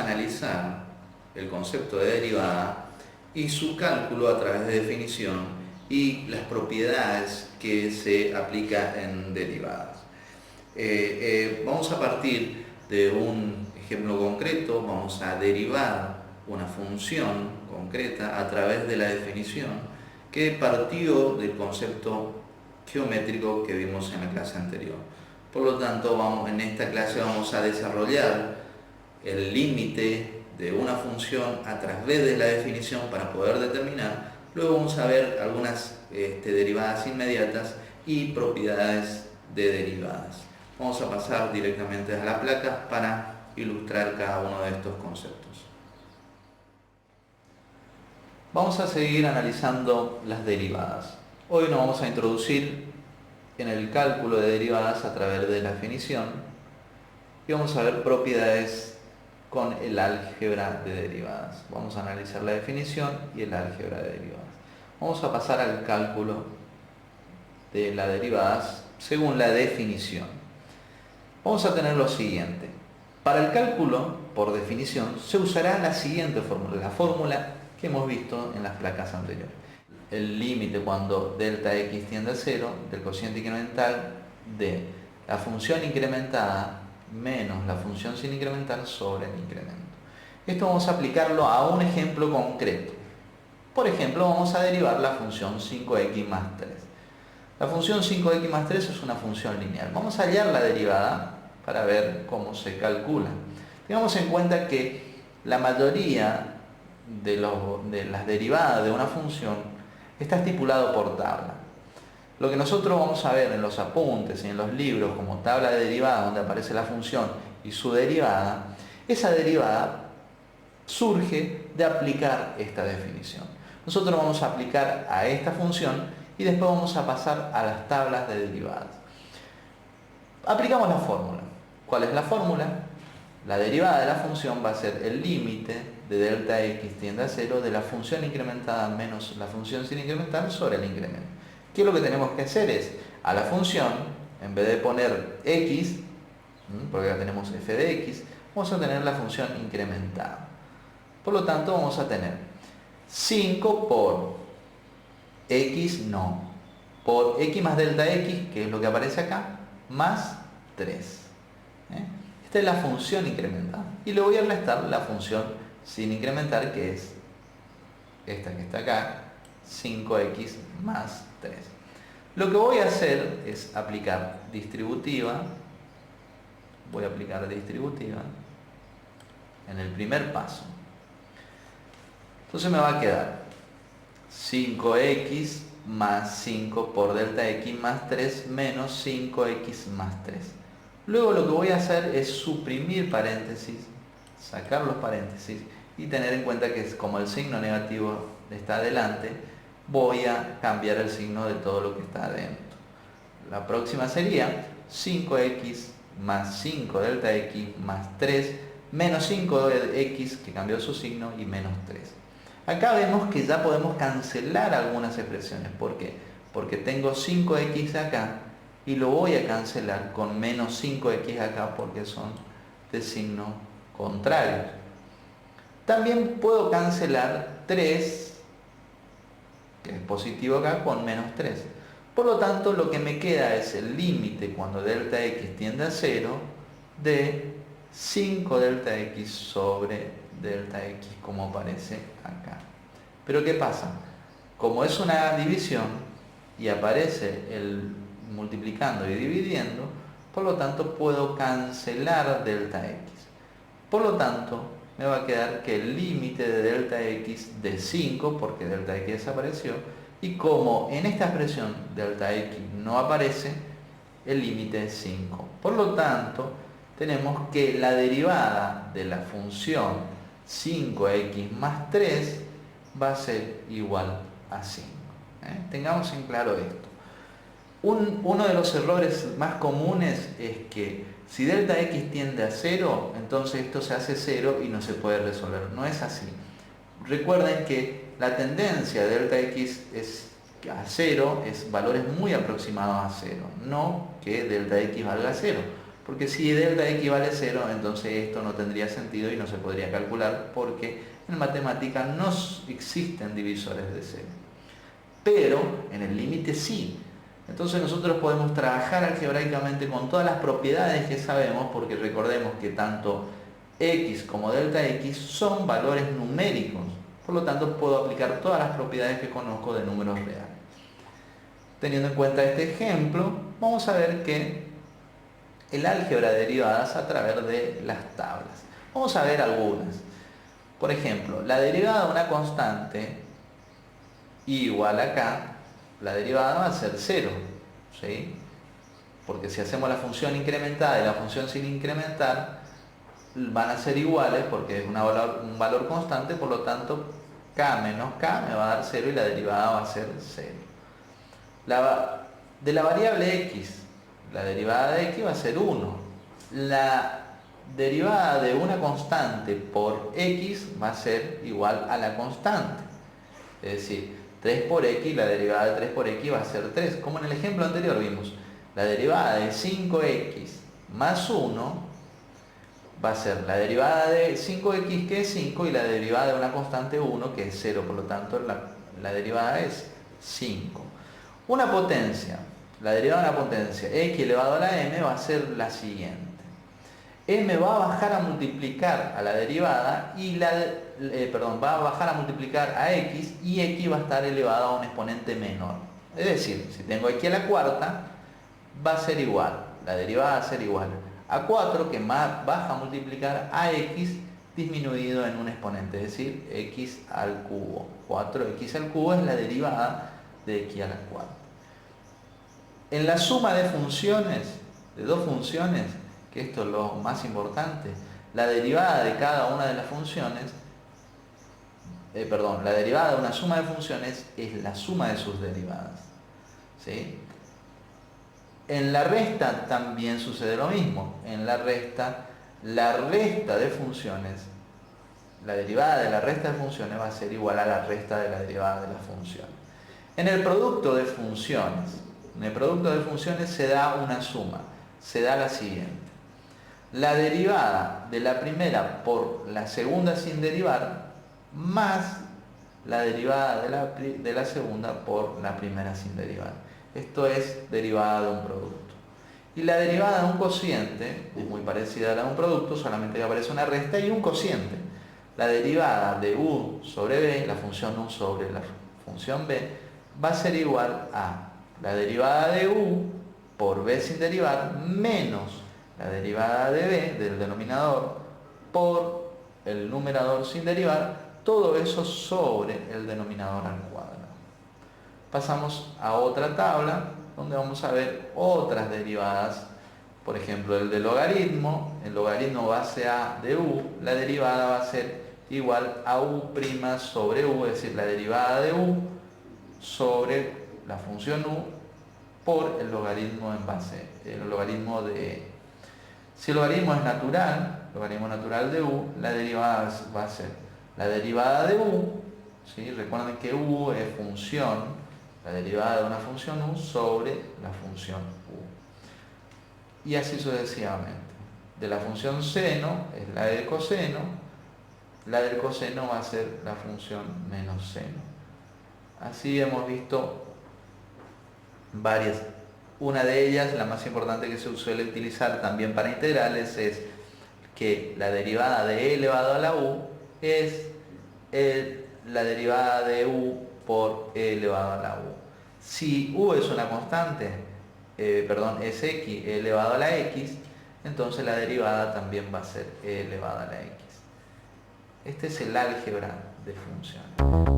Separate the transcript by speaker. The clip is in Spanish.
Speaker 1: analizar el concepto de derivada y su cálculo a través de definición y las propiedades que se aplican en derivadas. Vamos a partir de un ejemplo concreto, vamos a derivar una función concreta a través de la definición que partió del concepto geométrico que vimos en la clase anterior. Por lo tanto, en esta clase vamos a desarrollar el límite de una función a través de la definición para poder determinar. Luego vamos a ver algunas derivadas inmediatas y propiedades de derivadas. Vamos a pasar directamente a la placa para ilustrar cada uno de estos conceptos. Vamos a seguir analizando las derivadas. Hoy nos vamos a introducir en el cálculo de derivadas a través de la definición y vamos a ver propiedades con el álgebra de derivadas. Vamos a analizar la definición y el álgebra de derivadas. Vamos a pasar al cálculo de las derivadas según la definición. Vamos a tener lo siguiente. Para el cálculo, por definición, se usará la siguiente fórmula, la fórmula que hemos visto en las placas anteriores. El límite cuando delta x tiende a 0 del cociente incremental de la función incrementada menos la función sin incrementar sobre el incremento. Esto vamos a aplicarlo a un ejemplo concreto. Por ejemplo, vamos a derivar la función 5x más 3. La función 5x más 3 es una función lineal. Vamos a hallar la derivada para ver cómo se calcula. Tengamos en cuenta que la mayoría de las derivadas de una función está estipulado por tabla. Lo que nosotros vamos a ver en los apuntes y en los libros como tabla de derivadas donde aparece la función y su derivada, esa derivada surge de aplicar esta definición. Nosotros vamos a aplicar a esta función y después vamos a pasar a las tablas de derivadas. Aplicamos la fórmula. ¿Cuál es la fórmula? La derivada de la función va a ser el límite de delta x tiende a 0 de la función incrementada menos la función sin incrementar sobre el incremento. ¿Qué es lo que tenemos que hacer? Es a la función, en vez de poner x, porque ya tenemos f de x, vamos a tener la función incrementada. Por lo tanto, vamos a tener 5 por x no, por x más delta x, que es lo que aparece acá, más 3. Esta es la función incrementada. Y le voy a restar la función sin incrementar, que es esta que está acá, 5x más 3. Lo que voy a hacer es aplicar distributiva. Voy a aplicar distributiva en el primer paso. Entonces me va a quedar 5x más 5 por delta x más 3 menos 5x más 3. Luego lo que voy a hacer es suprimir paréntesis, sacar los paréntesis y tener en cuenta que como el signo negativo está adelante, voy a cambiar el signo de todo lo que está adentro. La próxima sería 5x más 5 delta x más 3 menos 5 de x que cambió su signo y menos 3. Acá vemos que ya podemos cancelar algunas expresiones. ¿Por qué? Porque tengo 5x acá y lo voy a cancelar con menos 5x acá porque son de signo contrario. También puedo cancelar 3, que es positivo acá, con menos 3. Por lo tanto, lo que me queda es el límite cuando delta x tiende a 0 de 5 delta x sobre delta x, como aparece acá. Pero ¿qué pasa? Como es una división y aparece el multiplicando y dividiendo, por lo tanto puedo cancelar delta x. Por lo tanto, me va a quedar que el límite de delta x de 5, porque delta x desapareció, y como en esta expresión delta x no aparece, el límite es 5. Por lo tanto, tenemos que la derivada de la función 5x más 3 va a ser igual a 5. Tengamos en claro esto. Uno de los errores más comunes es que si delta x tiende a 0, entonces esto se hace 0 y no se puede resolver. No es así. Recuerden que la tendencia de delta x es a 0, es valores muy aproximados a 0, no que delta x valga 0. Porque si delta x vale 0, entonces esto no tendría sentido y no se podría calcular, porque en matemática no existen divisores de 0. Pero en el límite sí. Entonces nosotros podemos trabajar algebraicamente con todas las propiedades que sabemos, porque recordemos que tanto x como delta x son valores numéricos. Por lo tanto, puedo aplicar todas las propiedades que conozco de números reales. Teniendo en cuenta este ejemplo, vamos a ver que el álgebra de derivadas a través de las tablas. Vamos a ver algunas. Por ejemplo, la derivada de una constante igual acá, la derivada va a ser 0, ¿sí? Porque si hacemos la función incrementada y la función sin incrementar, van a ser iguales porque es un valor constante, por lo tanto k menos k me va a dar 0 y la derivada va a ser 0. De la variable x, la derivada de x va a ser 1. La derivada de una constante por x va a ser igual a la constante. Es decir, 3 por x, la derivada de 3 por x va a ser 3. Como en el ejemplo anterior vimos, la derivada de 5x más 1 va a ser la derivada de 5x, que es 5, y la derivada de una constante 1, que es 0. Por lo tanto, la derivada es 5. Una potencia, la derivada de una potencia, x elevado a la m, va a ser la siguiente. M va a bajar a multiplicar a la derivada y va a bajar a multiplicar a x, y x va a estar elevado a un exponente menor. Es decir, si tengo x a la cuarta, va a ser igual, la derivada va a ser igual a 4, que más baja a multiplicar a x disminuido en un exponente, es decir, x al cubo. 4x al cubo es la derivada de x a la cuarta. En la suma de funciones, de dos funciones, que esto es lo más importante, la derivada de cada una de las funciones, la derivada de una suma de funciones es la suma de sus derivadas, ¿sí? En la resta también sucede lo mismo. En la resta de funciones, la derivada de la resta de funciones va a ser igual a la resta de la derivada de las funciones. En el producto de funciones, se da una suma, se da la siguiente. La derivada de la primera por la segunda sin derivar, más la derivada de la segunda por la primera sin derivar. Esto es derivada de un producto. Y la derivada de un cociente es muy parecida a la de un producto, solamente que aparece una resta y un cociente. La derivada de u sobre b, la función u sobre la función b, va a ser igual a la derivada de u por b sin derivar menos la derivada de b del denominador por el numerador sin derivar, todo eso sobre el denominador al cuadrado. Pasamos a otra tabla donde vamos a ver otras derivadas. Por ejemplo, el logaritmo base a de u, la derivada va a ser igual a u' sobre u, es decir, la derivada de u sobre la función u por el logaritmo en base, el logaritmo de... Si el logaritmo es natural, logaritmo natural de u, la derivada va a ser la derivada de u, ¿sí? Recuerden que u es función, la derivada de una función u sobre la función u. Y así sucesivamente. De la función seno es la del coseno, la del coseno va a ser la función menos seno. Así hemos visto varias. Una de ellas, la más importante que se suele utilizar también para integrales, es que la derivada de e elevado a la u es la derivada de u por e elevado a la u. Si u es una constante, es x elevado a la x, entonces la derivada también va a ser e elevado a la x. Este es el álgebra de funciones.